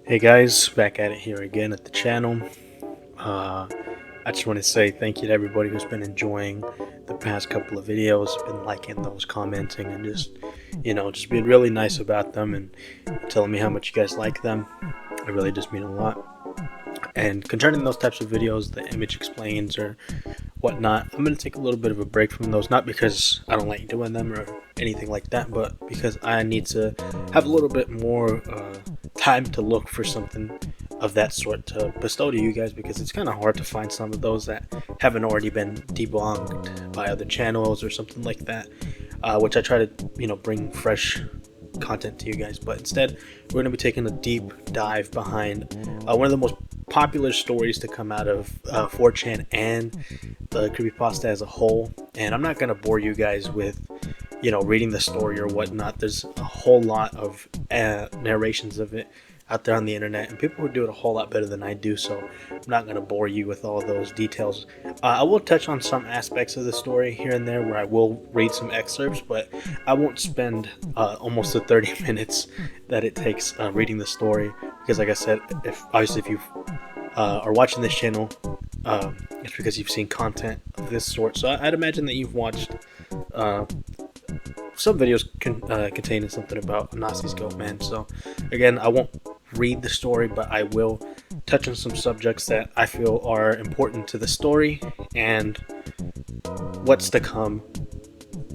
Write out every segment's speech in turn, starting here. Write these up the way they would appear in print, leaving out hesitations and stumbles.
Hey guys, back at it here again at the channel. Uh, I just want to say thank you to everybody who's been enjoying the past couple of videos, been liking those, commenting, and just being really nice about them and telling me how much you guys like them. It really does mean a lot. And concerning those types of videos, the image explains or whatnot, I'm going to take a little bit of a break from those, not because I don't like doing them or anything like that, but because I need to have a little bit more time to look for something of that sort to bestow to you guys, because it's kind of hard to find some of those that haven't already been debunked by other channels or something like that, which I try to bring fresh content to you guys. But instead, we're going to be taking a deep dive behind one of the most popular stories to come out of 4chan and the creepypasta as a whole. And I'm not going to bore you guys with reading the story or whatnot. There's a whole lot of narrations of it out there on the internet, and people who do it a whole lot better than I do, so I'm not going to bore you with all those details. I will touch on some aspects of the story here and there where I will read some excerpts, but I won't spend almost the 30 minutes that it takes reading the story, because like I said, if you are watching this channel, it's because you've seen content of this sort. So I'd imagine that you've watched some videos containing something about Anansi's Goatman. So again, I won't read the story, but I will touch on some subjects that I feel are important to the story and what's to come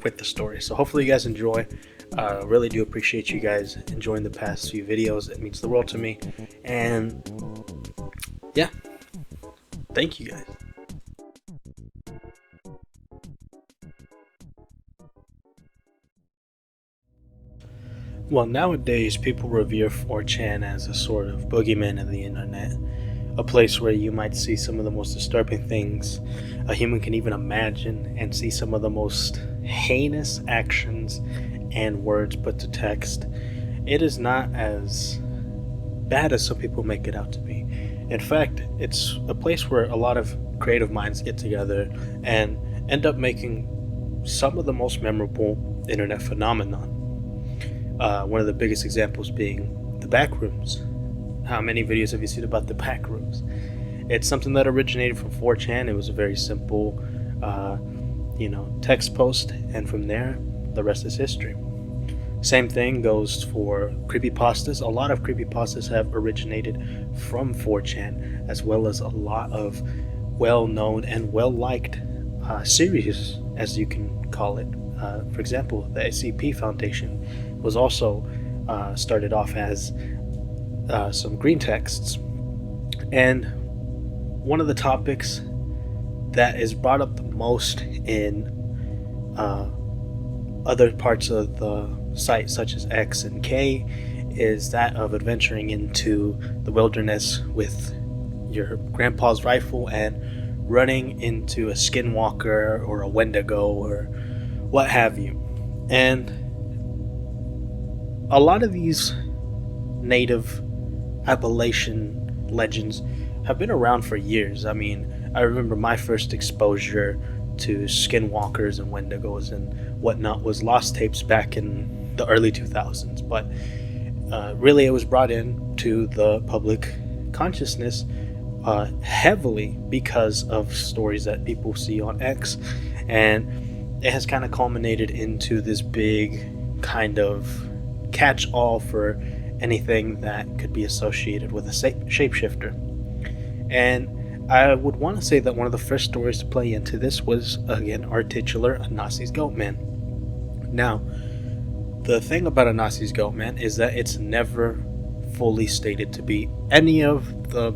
with the story. So hopefully you guys enjoy. Really do appreciate you guys enjoying the past few videos. It means the world to me. And yeah, thank you guys. Well, nowadays people revere 4chan as a sort of boogeyman of the internet, a place where you might see some of the most disturbing things a human can even imagine, and see some of the most heinous actions and words put to text. It is not as bad as some people make it out to be. In fact, it's a place where a lot of creative minds get together and end up making some of the most memorable internet phenomenon. One of the biggest examples being the backrooms. How many videos have you seen about the backrooms? It's something that originated from 4chan. It was a very simple, text post, and from there, the rest is history. Same thing goes for creepypastas. A lot of creepypastas have originated from 4chan, as well as a lot of well-known and well-liked series, as you can call it. For example, the SCP Foundation was also started off as some green texts. And one of the topics that is brought up the most in other parts of the site, such as X and K, is that of adventuring into the wilderness with your grandpa's rifle and running into a skinwalker or a wendigo or what have you. And a lot of these native Appalachian legends have been around for years. I mean, I remember my first exposure to skinwalkers and wendigos and whatnot was Lost Tapes back in the early 2000s, but really it was brought into the public consciousness heavily because of stories that people see on X, and it has kind of culminated into this big kind of catch-all for anything that could be associated with a shapeshifter. And I would want to say that one of the first stories to play into this was, again, our titular Anansi's Goatman. Now, the thing about Anansi's Goatman is that it's never fully stated to be any of the,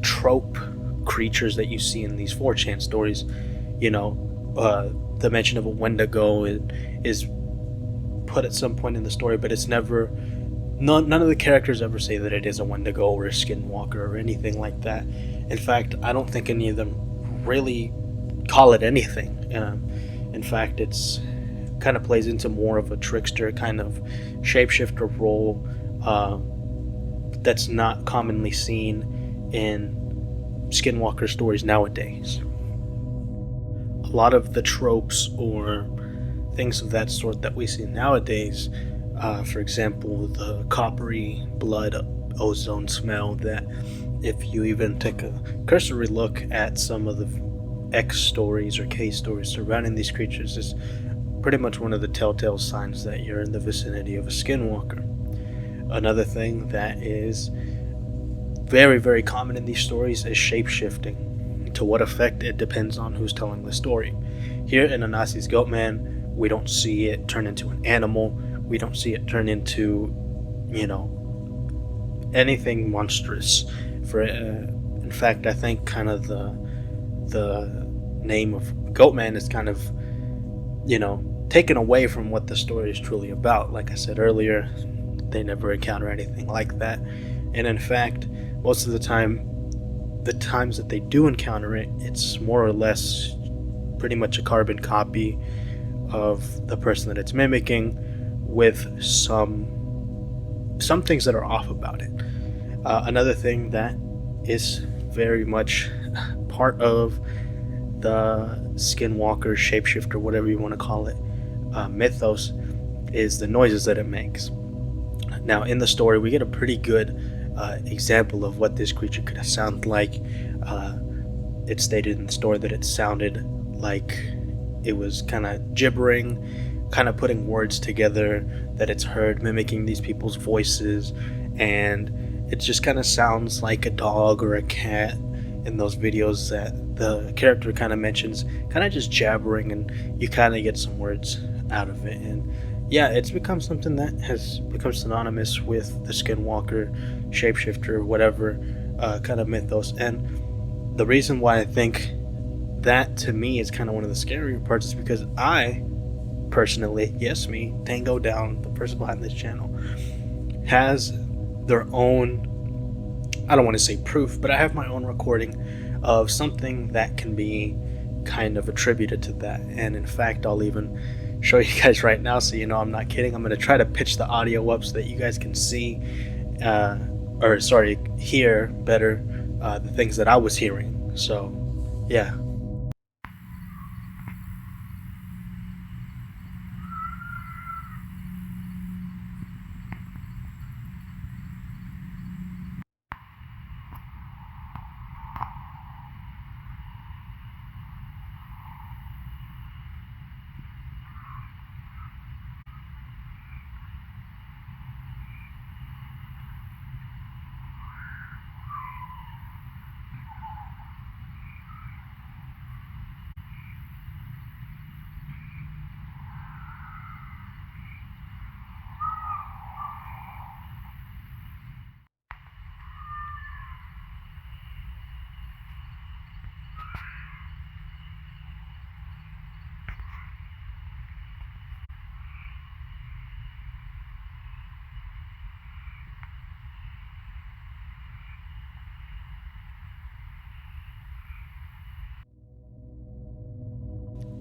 trope creatures that you see in these 4chan stories. The mention of a wendigo is put at some point in the story, but it's never, none of the characters ever say that it is a wendigo or a skinwalker or anything like that. In fact, I don't think any of them really call it anything. In fact, it's kind of plays into more of a trickster kind of shapeshifter role that's not commonly seen in skinwalker stories nowadays. A lot of the tropes or things of that sort that we see nowadays For example, the coppery blood ozone smell that if you even take a cursory look at some of the X stories or K stories surrounding these creatures is pretty much one of the telltale signs that you're in the vicinity of a skinwalker. Another thing that is very, very common in these stories is shape-shifting. To what effect, it depends on who's telling the story. Here in Anansi's Goatman, we don't see it turn into an animal. We don't see it turn into, you know, anything monstrous. In fact, I think kind of the name of Goatman is kind of, taken away from what the story is truly about. Like I said earlier, they never encounter anything like that. And in fact, most of the time, the times that they do encounter it, it's more or less pretty much a carbon copy of the person that it's mimicking, with some things that are off about it. Another thing that is very much part of the skinwalker, shapeshifter, whatever you want to call it, mythos, is the noises that it makes. Now, in the story, we get a pretty good example of what this creature could sound like. It's stated in the story that it sounded like it was kind of gibbering, kind of putting words together that it's heard, mimicking these people's voices, and it just kind of sounds like a dog or a cat in those videos that the character kind of mentions, kind of just jabbering, and you kind of get some words out of it. And yeah, it's become something that has become synonymous with the skinwalker, shapeshifter, whatever kind of mythos. And the reason why I think that to me is kind of one of the scarier parts is because I personally, yes, me, Tango Down, the person behind this channel, has their own, I don't want to say proof, but I have my own recording of something that can be kind of attributed to that. And in fact, I'll even show you guys right now, so you know I'm not kidding. I'm going to try to pitch the audio up so that you guys can see, hear better the things that I was hearing. So, yeah.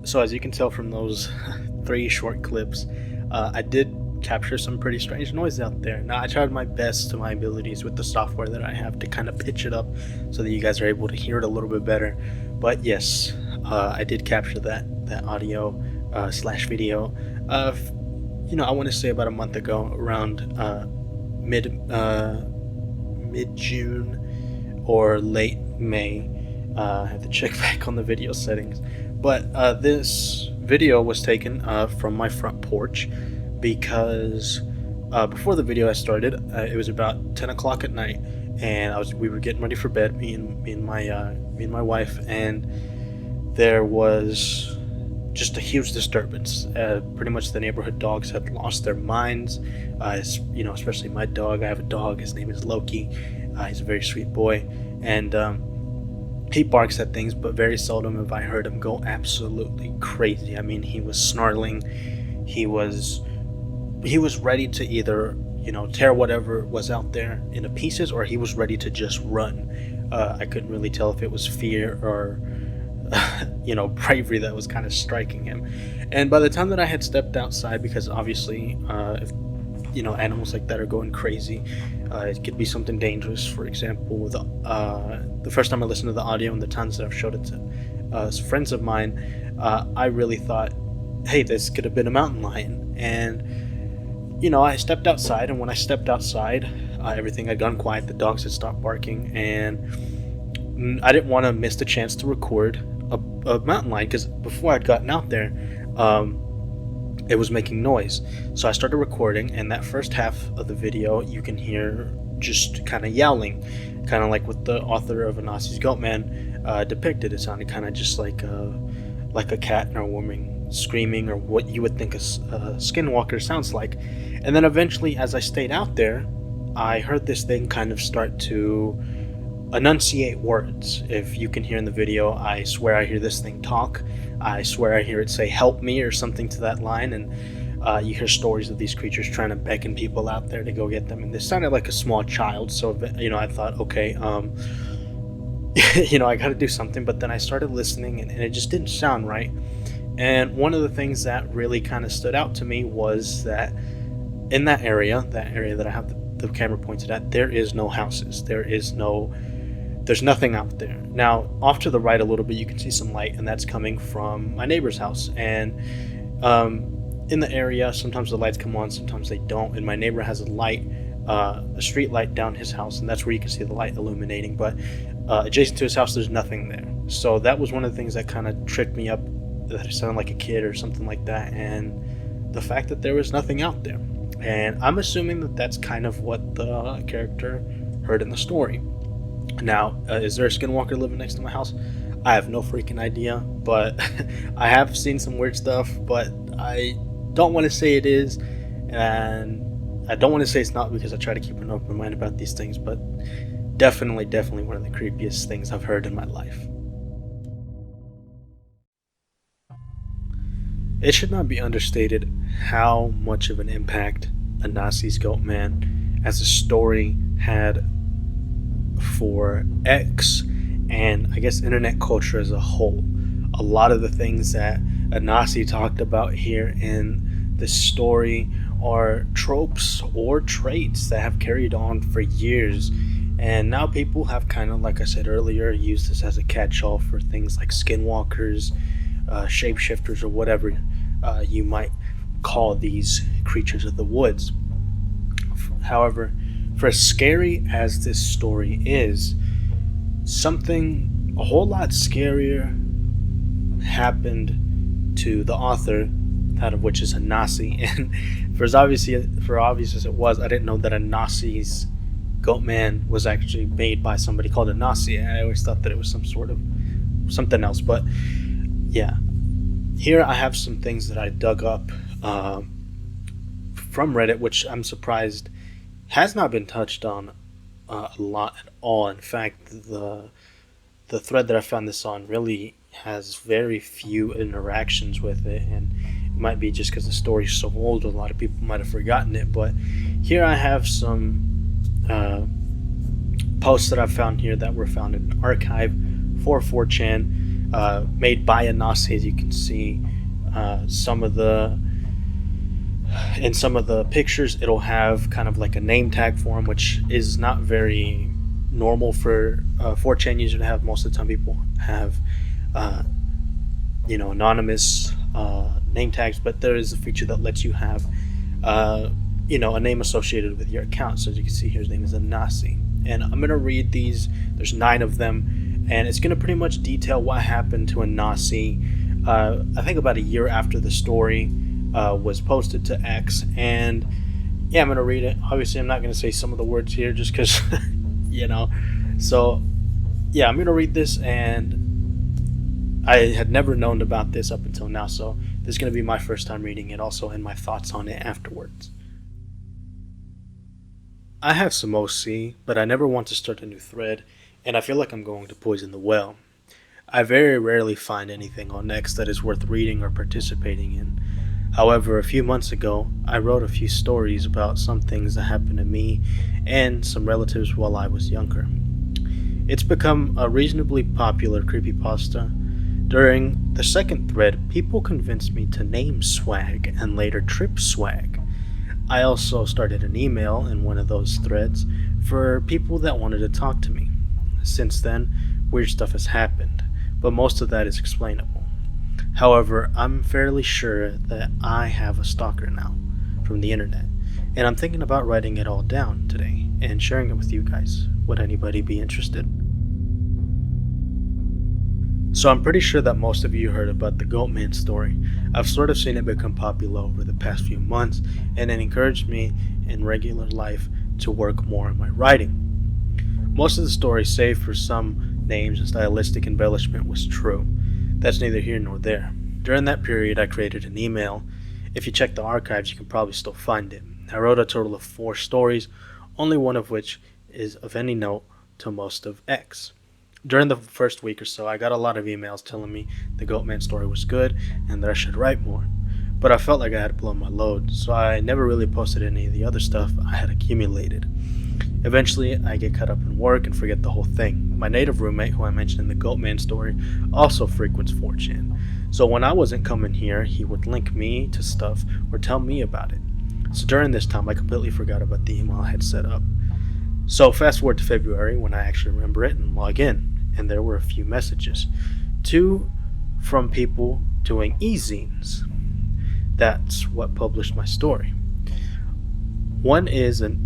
So as you can tell from those 3 short clips, I did capture some pretty strange noise out there. Now, I tried my best to my abilities with the software that I have to kind of pitch it up so that you guys are able to hear it a little bit better. But yes, I did capture that audio slash video. I want to say about a month ago, around mid June or late May. I have to check back on the video settings. But this video was taken from my front porch because before the video I started, it was about 10 o'clock at night, and we were getting ready for bed, me and my wife, and there was just a huge disturbance. Pretty much the neighborhood dogs had lost their minds. Especially my dog. I have a dog. His name is Loki. He's a very sweet boy, and he barks at things, but very seldom have I heard him go absolutely crazy. I mean, he was snarling. He was ready to either, tear whatever was out there into pieces, or he was ready to just run. I couldn't really tell if it was fear or, bravery that was kind of striking him. And by the time that I had stepped outside, because obviously, if animals like that are going crazy, it could be something dangerous. For example, the first time I listened to the audio and the times that I've showed it to friends of mine, I really thought, hey, this could have been a mountain lion. And I stepped outside, and when I stepped outside, everything had gone quiet. The dogs had stopped barking, and I didn't want to miss the chance to record a mountain lion because before I'd gotten out there, um, it was making noise. So I started recording, and that first half of the video, you can hear just kind of yowling, kind of like what the author of Anansi's Goatman depicted. It sounded kind of just like a cat in a woman screaming, or what you would think a skinwalker sounds like. And then eventually, as I stayed out there, I heard this thing kind of start to enunciate words. If you can hear in the video, I swear I hear this thing talk. I swear I hear it say "help me" or something to that line. And you hear stories of these creatures trying to beckon people out there to go get them. And this sounded like a small child. So I thought, okay, I got to do something. But then I started listening, and it just didn't sound right. And one of the things that really kind of stood out to me was that in that area that I have the camera pointed at, there is no houses. There's nothing out there. Now, off to the right a little bit, you can see some light, and that's coming from my neighbor's house. And in the area, sometimes the lights come on, sometimes they don't. And my neighbor has a street light down his house, and that's where you can see the light illuminating. But adjacent to his house, there's nothing there. So that was one of the things that kind of tricked me up, that it sounded like a kid or something like that, and the fact that there was nothing out there. And I'm assuming that that's kind of what the character heard in the story. Now, is there a skinwalker living next to my house? I have no freaking idea, but I have seen some weird stuff, but I don't want to say it is, and I don't want to say it's not, because I try to keep an open mind about these things, but definitely one of the creepiest things I've heard in my life. It should not be understated how much of an impact Anansi's Goatman as a story had for X, and I guess internet culture as a whole. A lot of the things that Anansi talked about here in this story are tropes or traits that have carried on for years, and now people have kind of, like I said earlier, used this as a catch-all for things like skinwalkers, shapeshifters, or whatever you might call these creatures of the woods. However, for as scary as this story is, something a whole lot scarier happened to the author, that of which is Anansi. And for obvious as it was, I didn't know that Anansi's Goatman was actually made by somebody called Anansi. I always thought that it was some sort of something else. But yeah, here I have some things that I dug up from Reddit, which I'm surprised has not been touched on a lot at all. In fact, the thread that I found this on really has very few interactions with it, and it might be just because the story's so old, a lot of people might have forgotten it. But here I have some posts that I've found here that were found in an archive for 4chan, made by Anansi. As you can see, in some of the pictures, it'll have kind of like a name tag for them, which is not very normal for 4chan user to have. Most of the time people have anonymous name tags, but there is a feature that lets you have a name associated with your account. So as you can see here, his name is Anansi, and I'm going to read these. There's 9 of them, and it's going to pretty much detail what happened to Anansi, I think about a year after the story was posted to X. And yeah, I'm going to read it. Obviously, I'm not going to say some of the words here just because, So yeah, I'm going to read this, and I had never known about this up until now. So this is going to be my first time reading it also, and my thoughts on it afterwards. I have some OC, but I never want to start a new thread, and I feel like I'm going to poison the well. I very rarely find anything on X that is worth reading or participating in. However, a few months ago, I wrote a few stories about some things that happened to me and some relatives while I was younger. It's become a reasonably popular creepypasta. During the second thread, people convinced me to name Swag and later Trip Swag. I also started an email in one of those threads for people that wanted to talk to me. Since then, weird stuff has happened, but most of that is explainable. However, I'm fairly sure that I have a stalker now from the internet. and I'm thinking about writing it all down today and sharing it with you guys. Would anybody be interested? So I'm pretty sure that most of you heard about the Goatman story. I've sort of seen it become popular over the past few months, and it encouraged me in regular life to work more on my writing. Most of the story, save for some names and stylistic embellishment, was true. That's neither here nor there. During that period, I created an email. If you check the archives, you can probably still find it. I wrote a total of 4 stories, only one of which is of any note to most of X. During the first week or so, I got a lot of emails telling me the Goatman story was good and that I should write more. But I felt like I had blown my load, so I never really posted any of the other stuff I had accumulated. Eventually, I get caught up in work and forget the whole thing. My native roommate, who I mentioned in the Goatman story, also frequents 4chan. So when I wasn't coming here, he would link me to stuff or tell me about it. So during this time, I completely forgot about the email I had set up. So fast forward to February when I actually remember it and log in, and there were a few messages. 2 from people doing e-zines. That's what published my story. One is an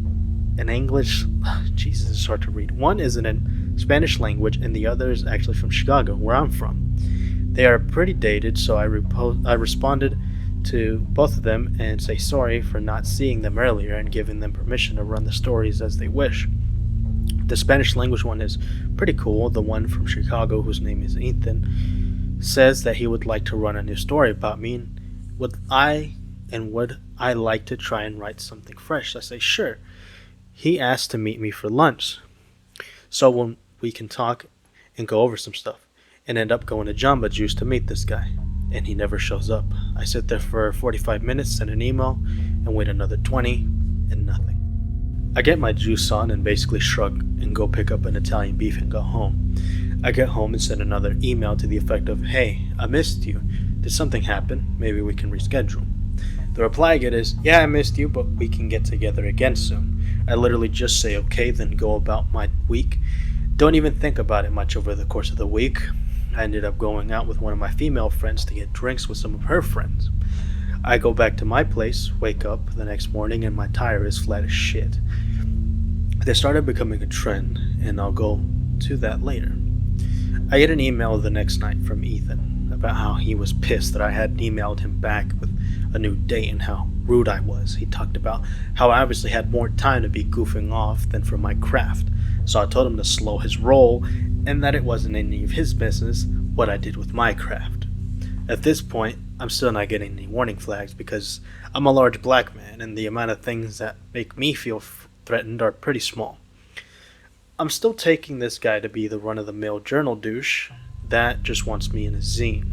English, Jesus, it's hard to read. One is in Spanish language, and the other is actually from Chicago, where I'm from. They are pretty dated, so I responded to both of them and say sorry for not seeing them earlier and giving them permission to run the stories as they wish. The Spanish language one is pretty cool. The one from Chicago, whose name is Ethan, says that he would like to run a new story about me. Would I like to try and write something fresh? I say sure. He asked to meet me for lunch, so when we can talk and go over some stuff, and end up going to Jamba Juice to meet this guy, and he never shows up. I sit there for 45 minutes, send an email, and wait another 20, and nothing. I get my juice on and basically shrug and go pick up an Italian beef and go home. I get home and send another email to the effect of, hey, I missed you. Did something happen? Maybe we can reschedule. The reply I get is, yeah, I missed you, but we can get together again soon. I literally just say okay, then go about my week. Don't even think about it much over the course of the week. I ended up going out with one of my female friends to get drinks with some of her friends. I go back to my place, wake up the next morning, and my tire is flat as shit. They started becoming a trend, and I'll go to that later. I get an email the next night from Ethan about how he was pissed that I hadn't emailed him back with a new date and how rude I was. He talked about how I obviously had more time to be goofing off than for my craft, so I told him to slow his roll and that it wasn't any of his business what I did with my craft. At this point, I'm still not getting any warning flags because I'm a large black man and the amount of things that make me feel threatened are pretty small. I'm still taking this guy to be the run-of-the-mill journal douche that just wants me in a zine.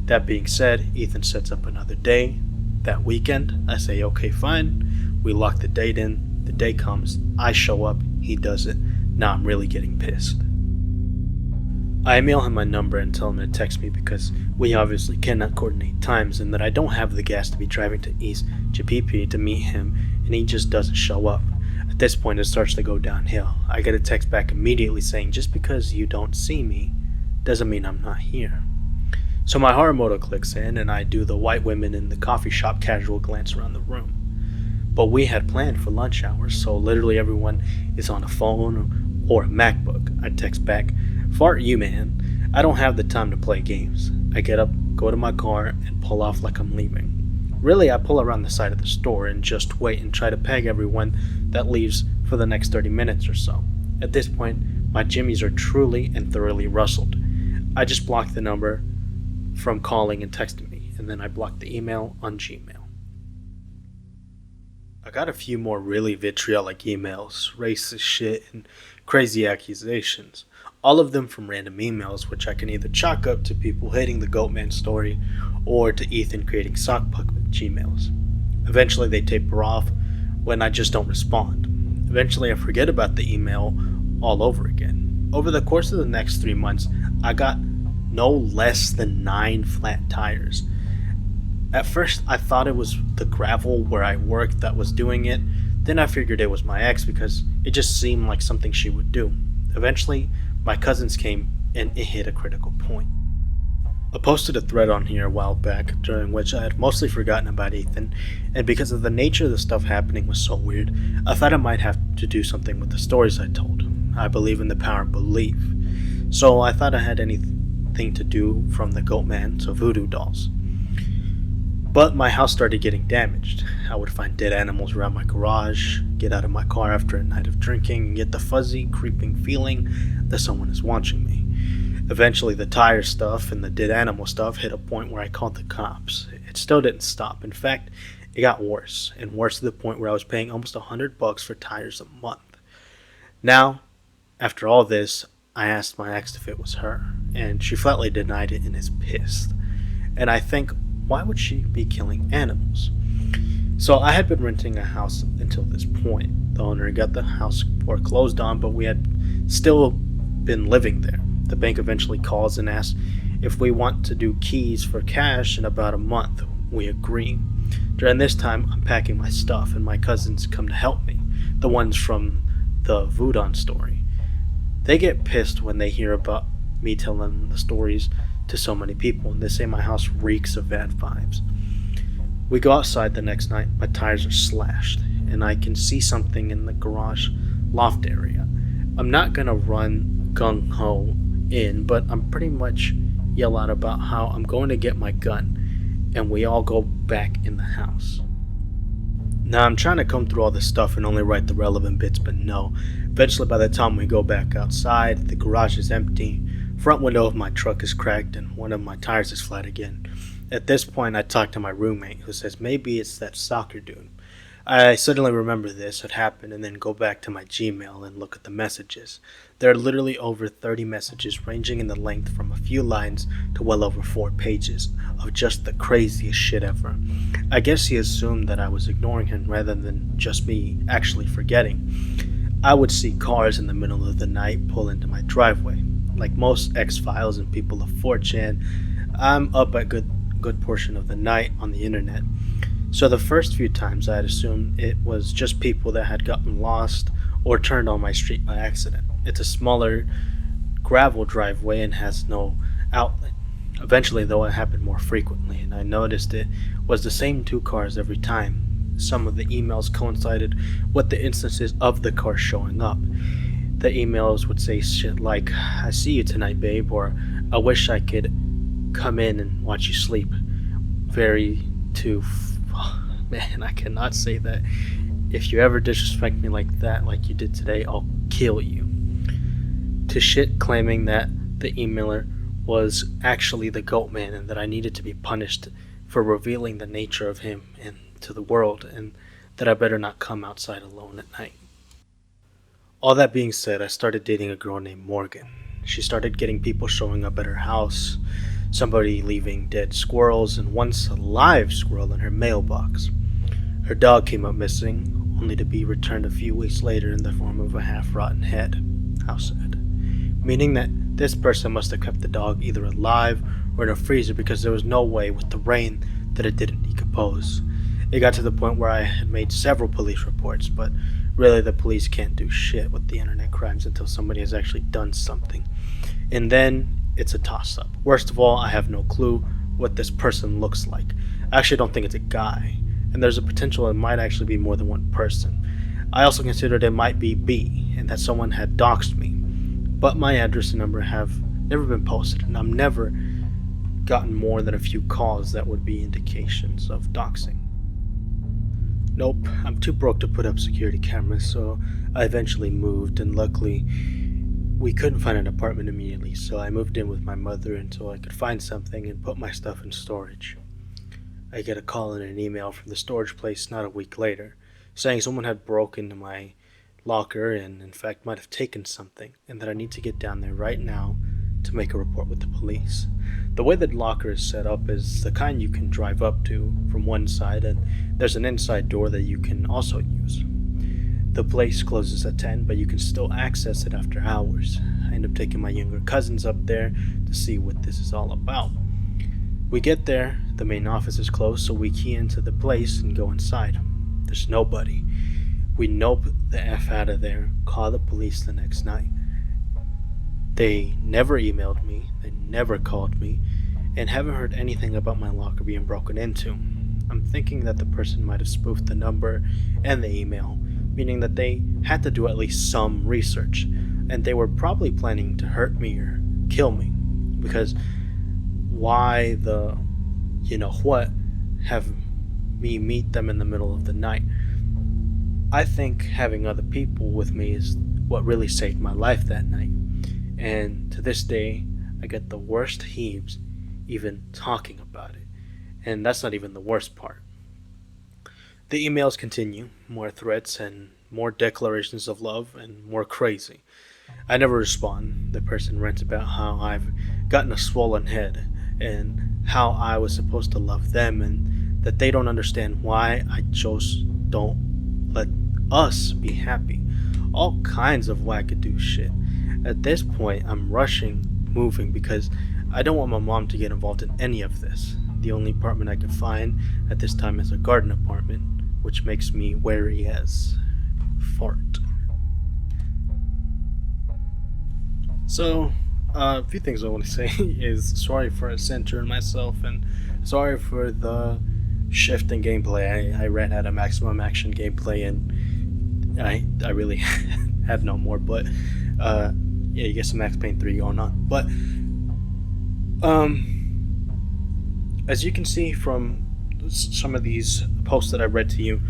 That being said, Ethan sets up another day. That weekend, I say okay, fine. We lock the date in. The day comes. I show up. He does it. Now I'm really getting pissed. I email him my number and tell him to text me because we obviously cannot coordinate times and that I don't have the gas to be driving to East Chipipi to meet him, and he just doesn't show up. At this point, it starts to go downhill. I get a text back immediately saying just because you don't see me doesn't mean I'm not here. So my horror motor clicks in and I do the white women in the coffee shop casual glance around the room. But we had planned for lunch hours, so literally everyone is on a phone or a MacBook. I text back, fart you man, I don't have the time to play games. I get up, go to my car, and pull off like I'm leaving. Really, I pull around the side of the store and just wait and try to peg everyone that leaves for the next 30 minutes or so. At this point, my jimmies are truly and thoroughly rustled. I just block the number from calling and texting me, and then I block the email on Gmail. I got a few more really vitriolic emails, racist shit, and crazy accusations. All of them from random emails, which I can either chalk up to people hating the Goatman story or to Ethan creating sock puppet Gmails. Eventually they taper off when I just don't respond. Eventually I forget about the email all over again. Over the course of the next 3 months, I got no less than 9 flat tires. At first, I thought it was the gravel where I worked that was doing it. Then I figured it was my ex because it just seemed like something she would do. Eventually, my cousins came and it hit a critical point. I posted a thread on here a while back during which I had mostly forgotten about Ethan, and because of the nature of the stuff happening was so weird, I thought I might have to do something with the stories I told. I believe in the power of belief, so I thought I had anything to do from the Goatman to voodoo dolls. But my house started getting damaged. I would find dead animals around my garage, get out of my car after a night of drinking, and get the fuzzy, creeping feeling that someone is watching me. Eventually, the tire stuff and the dead animal stuff hit a point where I called the cops. It still didn't stop. In fact, it got worse, and worse to the point where I was paying almost $100 for tires a month. Now, after all this, I asked my ex if it was her, and she flatly denied it and is pissed. And I think, why would she be killing animals? So I had been renting a house until this point. The owner got the house foreclosed on, but we had still been living there. The bank eventually calls and asks if we want to do keys for cash in about a month. We agree. During this time, I'm packing my stuff, and my cousins come to help me, the ones from the Voodoo story. They get pissed when they hear about me telling the stories to so many people, and they say my house reeks of bad vibes. We go outside the next night, my tires are slashed, and I can see something in the garage loft area. I'm not gonna run gung-ho in, but I'm pretty much yell out about how I'm going to get my gun, and we all go back in the house. Now I'm trying to comb through all this stuff and only write the relevant bits, but no. Eventually by the time we go back outside, the garage is empty, front window of my truck is cracked, and one of my tires is flat again. At this point I talk to my roommate, who says maybe it's that soccer dude. I suddenly remember this had happened and then go back to my Gmail and look at the messages. There are literally over 30 messages ranging in the length from a few lines to well over 4 pages of just the craziest shit ever. I guess he assumed that I was ignoring him rather than just me actually forgetting. I would see cars in the middle of the night pull into my driveway. Like most X-Files and people of 4chan, I'm up a good portion of the night on the internet. So the first few times I had assumed it was just people that had gotten lost or turned on my street by accident. It's a smaller gravel driveway and has no outlet. Eventually though it happened more frequently, and I noticed it was the same 2 cars every time. Some of the emails coincided with the instances of the car showing up. The emails would say shit like, "I see you tonight, babe," or "I wish I could come in and watch you sleep." Very too man, I cannot say that. If you ever disrespect me like that, like you did today, I'll kill you. To shit claiming that the emailer was actually the Goatman and that I needed to be punished for revealing the nature of him and to the world, and that I better not come outside alone at night. All that being said, I started dating a girl named Morgan. She started getting people showing up at her house, somebody leaving dead squirrels and once a live squirrel in her mailbox. Her dog came up missing, only to be returned a few weeks later in the form of a half-rotten head. How sad. Meaning that this person must have kept the dog either alive or in a freezer, because there was no way with the rain that it didn't decompose. It got to the point where I had made several police reports, but really the police can't do shit with the internet crimes until somebody has actually done something. And then it's a toss-up. Worst of all, I have no clue what this person looks like. I actually don't think it's a guy, and there's a potential it might actually be more than one person. I also considered it might be B, and that someone had doxed me. But my address and number have never been posted, and I've never gotten more than a few calls that would be indications of doxing. Nope, I'm too broke to put up security cameras, so I eventually moved, and luckily we couldn't find an apartment immediately, so I moved in with my mother until I could find something and put my stuff in storage. I get a call and an email from the storage place not a week later, saying someone had broken into my locker and in fact might have taken something, and that I need to get down there right now to make a report with the police. The way the locker is set up is the kind you can drive up to from one side, and there's an inside door that you can also use. The place closes at 10, but you can still access it after hours. I end up taking my younger cousins up there to see what this is all about. We get there, the main office is closed, so we key into the place and go inside. There's nobody. We nope the F out of there, call the police the next night. They never emailed me, they never called me, and haven't heard anything about my locker being broken into. I'm thinking that the person might have spoofed the number and the email, meaning that they had to do at least some research, and they were probably planning to hurt me or kill me, because why the you know what have me meet them in the middle of the night? I think having other people with me is what really saved my life that night, and to this day, I get the worst heaves even talking about it. And that's not even the worst part. The emails continue, more threats and more declarations of love and more crazy. I never respond. The person rants about how I've gotten a swollen head and how I was supposed to love them and that they don't understand why I just don't let us be happy. All kinds of wackadoo shit. At this point, I'm rushing, moving because I don't want my mom to get involved in any of this. The only apartment I can find at this time is a garden apartment, which makes me wary as fart. So, a few things I want to say is sorry for censoring myself and sorry for the shift in gameplay. I ran out of maximum action gameplay and I really had no more. But yeah, you get some Max Payne 3 going on. But as you can see from some of these posts that I read to you,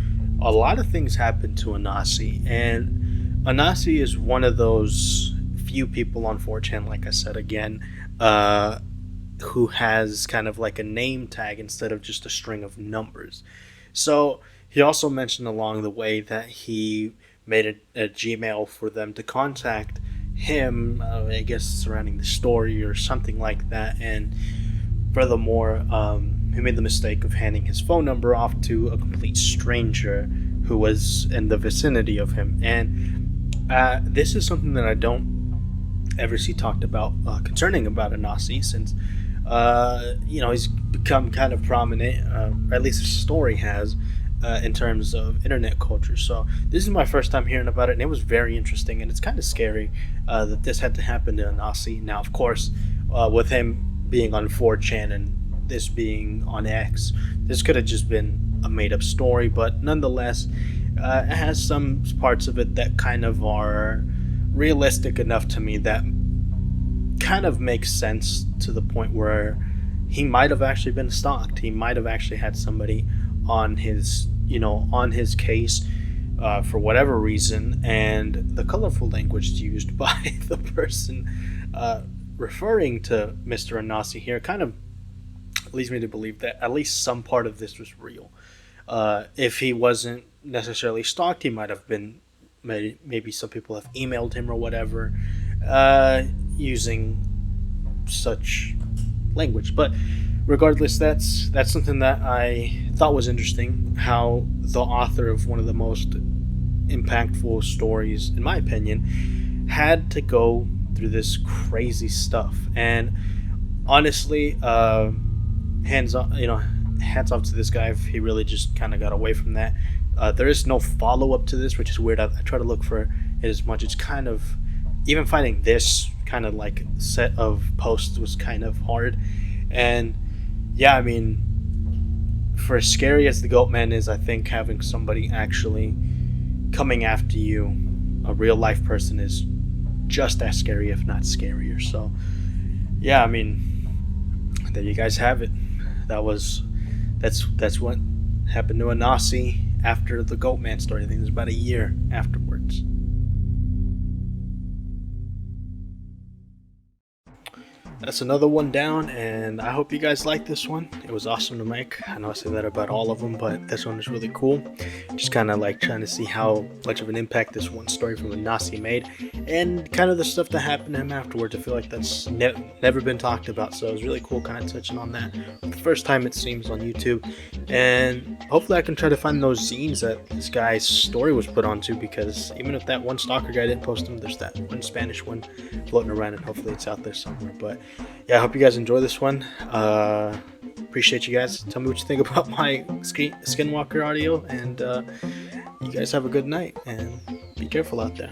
a lot of things happened to Anansi, and Anansi is one of those few people on 4chan, like I said again, who has kind of like a name tag instead of just a string of numbers. So he also mentioned along the way that he made a Gmail for them to contact him, I guess surrounding the story or something like that, and furthermore, he made the mistake of handing his phone number off to a complete stranger who was in the vicinity of him. And this is something that I don't ever see talked about concerning about Anansi, since he's become kind of prominent, or at least his story has, in terms of internet culture. So this is my first time hearing about it, and it was very interesting, and it's kind of scary that this had to happen to Anansi. Now, of course, with him being on 4chan and this being on X, this could have just been a made-up story, but nonetheless, it has some parts of it that kind of are realistic enough to me that kind of makes sense, to the point where he might have actually been stalked. He might have actually had somebody on his case for whatever reason, and the colorful language used by the person referring to Mr. Anansi here kind of leads me to believe that at least some part of this was real. If he wasn't necessarily stalked, he might have been, maybe some people have emailed him or whatever, using such language. But regardless, that's something that I thought was interesting, how the author of one of the most impactful stories, in my opinion, had to go through this crazy stuff. And honestly, hands off to this guy if he really just kind of got away from that. There is no follow-up to this, which is weird. I try to look for it as much. It's kind of, even finding this kind of like set of posts was kind of hard. And yeah, I mean, for as scary as the Goatman is, I think having somebody actually coming after you, a real life person, is just as scary, if not scarier. So yeah, I mean, there you guys have it. That's what happened to Anansi after the Goatman story. I think it was about a year afterwards. That's another one down, and I hope you guys like this one. It was awesome to make. I know I say that about all of them, but this one is really cool. Just kind of like trying to see how much of an impact this one story from Anansi made, and kind of the stuff that happened to him afterwards. I feel like that's never been talked about, so it was really cool kind of touching on that for the first time, it seems, on YouTube. And hopefully I can try to find those zines that this guy's story was put onto, because even if that one stalker guy didn't post them, there's that one Spanish one floating around, and hopefully it's out there somewhere. But yeah, I hope you guys enjoy this one. Appreciate you guys. Tell me what you think about my Skinwalker audio, and you guys have a good night, and be careful out there.